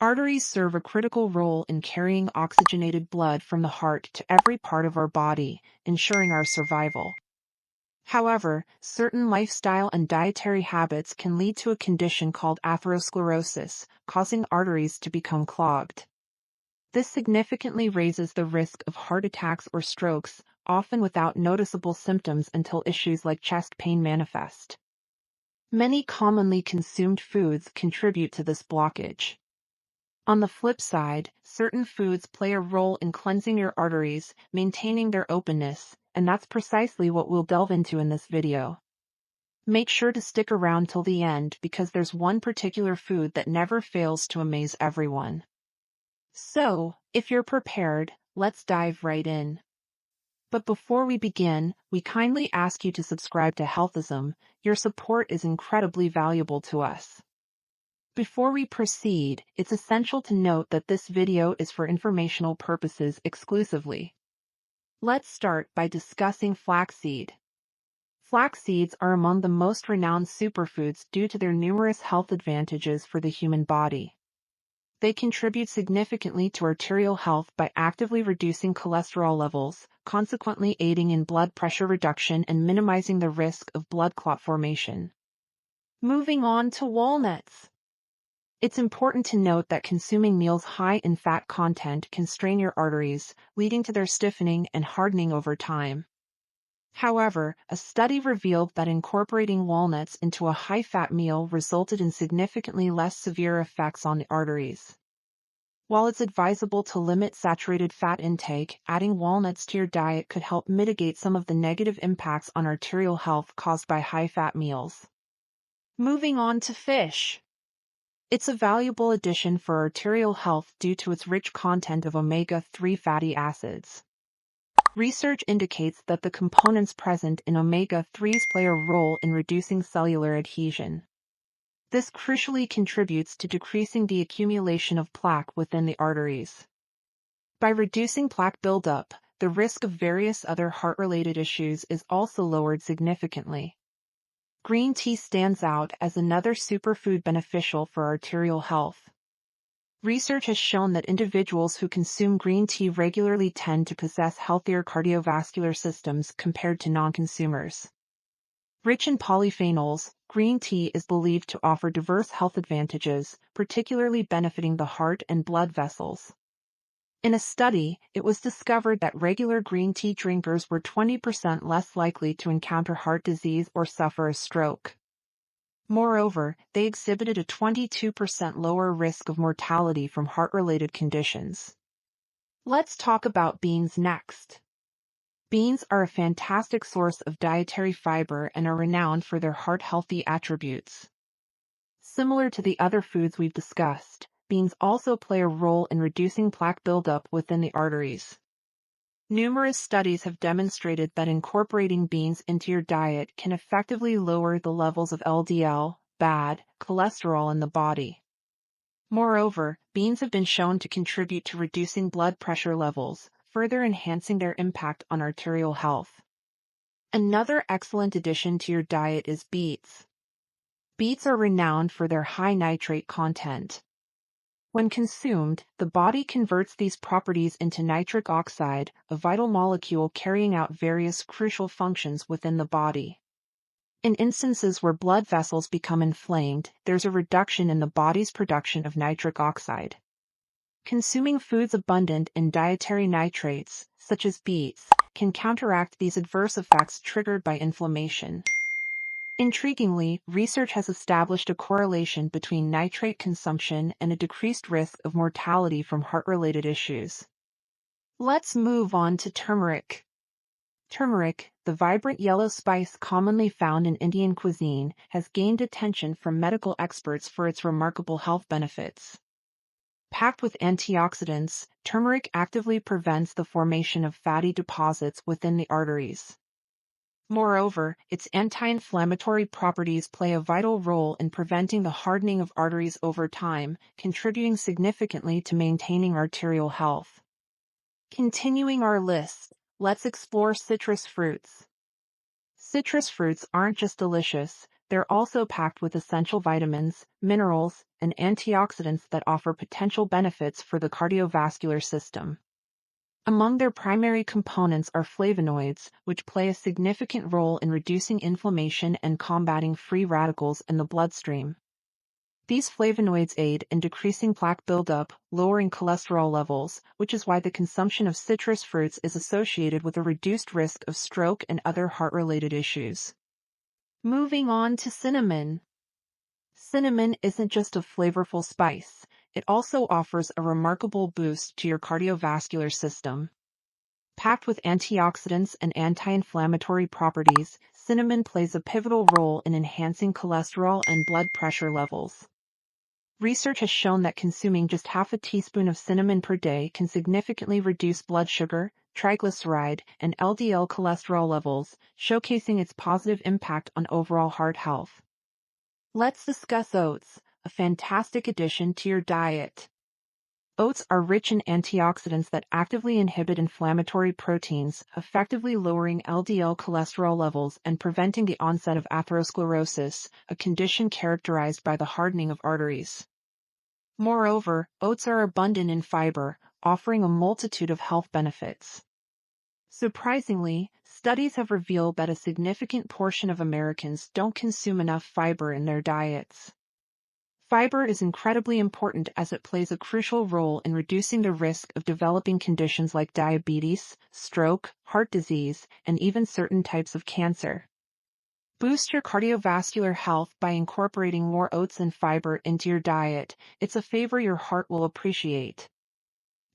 Arteries serve a critical role in carrying oxygenated blood from the heart to every part of our body, ensuring our survival. However, certain lifestyle and dietary habits can lead to a condition called atherosclerosis, causing arteries to become clogged. This significantly raises the risk of heart attacks or strokes, often without noticeable symptoms until issues like chest pain manifest. Many commonly consumed foods contribute to this blockage. On the flip side, certain foods play a role in cleansing your arteries, maintaining their openness, and that's precisely what we'll delve into in this video. Make sure to stick around till the end because there's one particular food that never fails to amaze everyone. So, if you're prepared, let's dive right in. But before we begin, we kindly ask you to subscribe to Healthism. Your support is incredibly valuable to us. Before we proceed, it's essential to note that this video is for informational purposes exclusively. Let's start by discussing flaxseed. Flax seeds are among the most renowned superfoods due to their numerous health advantages for the human body. They contribute significantly to arterial health by actively reducing cholesterol levels, consequently aiding in blood pressure reduction and minimizing the risk of blood clot formation. Moving on to walnuts. It's important to note that consuming meals high in fat content can strain your arteries, leading to their stiffening and hardening over time. However, a study revealed that incorporating walnuts into a high-fat meal resulted in significantly less severe effects on the arteries. While it's advisable to limit saturated fat intake, adding walnuts to your diet could help mitigate some of the negative impacts on arterial health caused by high-fat meals. Moving on to fish. It's a valuable addition for arterial health due to its rich content of omega-3 fatty acids. Research indicates that the components present in omega-3s play a role in reducing cellular adhesion. This crucially contributes to decreasing the accumulation of plaque within the arteries. By reducing plaque buildup, the risk of various other heart-related issues is also lowered significantly. Green tea stands out as another superfood beneficial for arterial health. Research has shown that individuals who consume green tea regularly tend to possess healthier cardiovascular systems compared to non-consumers. Rich in polyphenols, green tea is believed to offer diverse health advantages, particularly benefiting the heart and blood vessels. In a study, it was discovered that regular green tea drinkers were 20% less likely to encounter heart disease or suffer a stroke. Moreover, they exhibited a 22% lower risk of mortality from heart-related conditions. Let's talk about beans next. Beans are a fantastic source of dietary fiber and are renowned for their heart-healthy attributes. Similar to the other foods we've discussed, beans also play a role in reducing plaque buildup within the arteries. Numerous studies have demonstrated that incorporating beans into your diet can effectively lower the levels of LDL, bad cholesterol in the body. Moreover, beans have been shown to contribute to reducing blood pressure levels, further enhancing their impact on arterial health. Another excellent addition to your diet is beets. Beets are renowned for their high nitrate content. When consumed, the body converts these properties into nitric oxide, a vital molecule carrying out various crucial functions within the body. In instances where blood vessels become inflamed, there's a reduction in the body's production of nitric oxide. Consuming foods abundant in dietary nitrates, such as beets, can counteract these adverse effects triggered by inflammation. Intriguingly, research has established a correlation between nitrate consumption and a decreased risk of mortality from heart-related issues. Let's move on to turmeric. Turmeric, the vibrant yellow spice commonly found in Indian cuisine, has gained attention from medical experts for its remarkable health benefits. Packed with antioxidants, turmeric actively prevents the formation of fatty deposits within the arteries. Moreover, its anti-inflammatory properties play a vital role in preventing the hardening of arteries over time, contributing significantly to maintaining arterial health. Continuing our list, let's explore citrus fruits. Citrus fruits aren't just delicious, they're also packed with essential vitamins, minerals, and antioxidants that offer potential benefits for the cardiovascular system. Among their primary components are flavonoids, which play a significant role in reducing inflammation and combating free radicals in the bloodstream. These flavonoids aid in decreasing plaque buildup, lowering cholesterol levels, which is why the consumption of citrus fruits is associated with a reduced risk of stroke and other heart-related issues. Moving on to cinnamon. Cinnamon isn't just a flavorful spice, it also offers a remarkable boost to your cardiovascular system. Packed with antioxidants and anti-inflammatory properties, cinnamon plays a pivotal role in enhancing cholesterol and blood pressure levels. Research has shown that consuming just half a teaspoon of cinnamon per day can significantly reduce blood sugar, triglyceride, and LDL cholesterol levels, showcasing its positive impact on overall heart health. Let's discuss oats, a fantastic addition to your diet. Oats are rich in antioxidants that actively inhibit inflammatory proteins, effectively lowering LDL cholesterol levels and preventing the onset of atherosclerosis, a condition characterized by the hardening of arteries. Moreover, oats are abundant in fiber, offering a multitude of health benefits. Surprisingly, studies have revealed that a significant portion of Americans don't consume enough fiber in their diets. Fiber is incredibly important as it plays a crucial role in reducing the risk of developing conditions like diabetes, stroke, heart disease, and even certain types of cancer. Boost your cardiovascular health by incorporating more oats and fiber into your diet. It's a favor your heart will appreciate.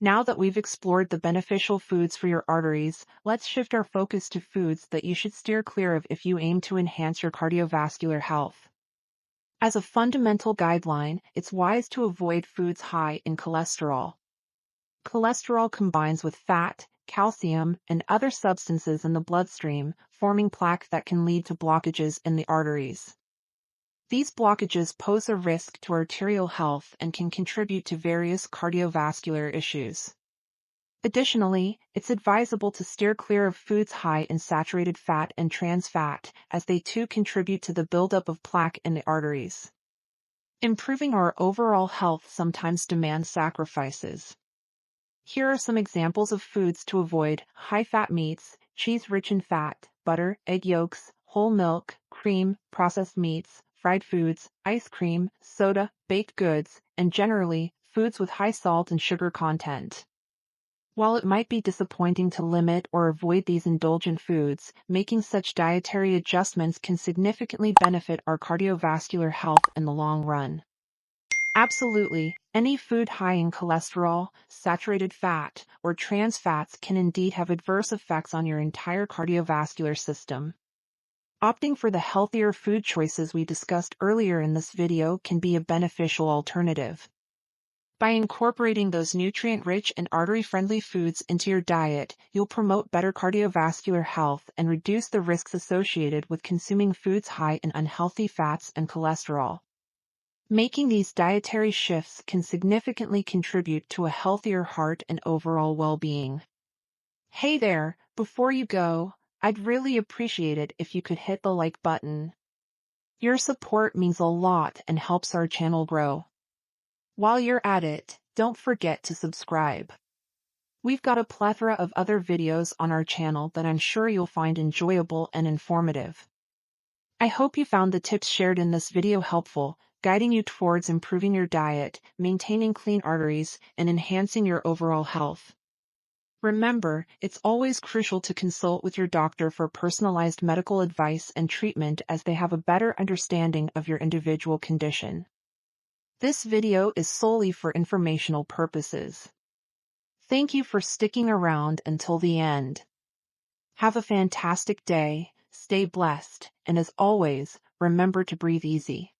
Now that we've explored the beneficial foods for your arteries, let's shift our focus to foods that you should steer clear of if you aim to enhance your cardiovascular health. As a fundamental guideline, it's wise to avoid foods high in cholesterol. Cholesterol combines with fat, calcium, and other substances in the bloodstream, forming plaque that can lead to blockages in the arteries. These blockages pose a risk to arterial health and can contribute to various cardiovascular issues. Additionally, it's advisable to steer clear of foods high in saturated fat and trans fat, as they too contribute to the buildup of plaque in the arteries. Improving our overall health sometimes demands sacrifices. Here are some examples of foods to avoid: high-fat meats, cheese rich in fat, butter, egg yolks, whole milk, cream, processed meats, fried foods, ice cream, soda, baked goods, and generally, foods with high salt and sugar content. While it might be disappointing to limit or avoid these indulgent foods, making such dietary adjustments can significantly benefit our cardiovascular health in the long run. Absolutely, any food high in cholesterol, saturated fat, or trans fats can indeed have adverse effects on your entire cardiovascular system. Opting for the healthier food choices we discussed earlier in this video can be a beneficial alternative. By incorporating those nutrient-rich and artery-friendly foods into your diet, you'll promote better cardiovascular health and reduce the risks associated with consuming foods high in unhealthy fats and cholesterol. Making these dietary shifts can significantly contribute to a healthier heart and overall well-being. Hey there, before you go, I'd really appreciate it if you could hit the like button. Your support means a lot and helps our channel grow. While you're at it, don't forget to subscribe. We've got a plethora of other videos on our channel that I'm sure you'll find enjoyable and informative. I hope you found the tips shared in this video helpful, guiding you towards improving your diet, maintaining clean arteries, and enhancing your overall health. Remember, it's always crucial to consult with your doctor for personalized medical advice and treatment, as they have a better understanding of your individual condition. This video is solely for informational purposes. Thank you for sticking around until the end. Have a fantastic day, stay blessed, and as always, remember to breathe easy.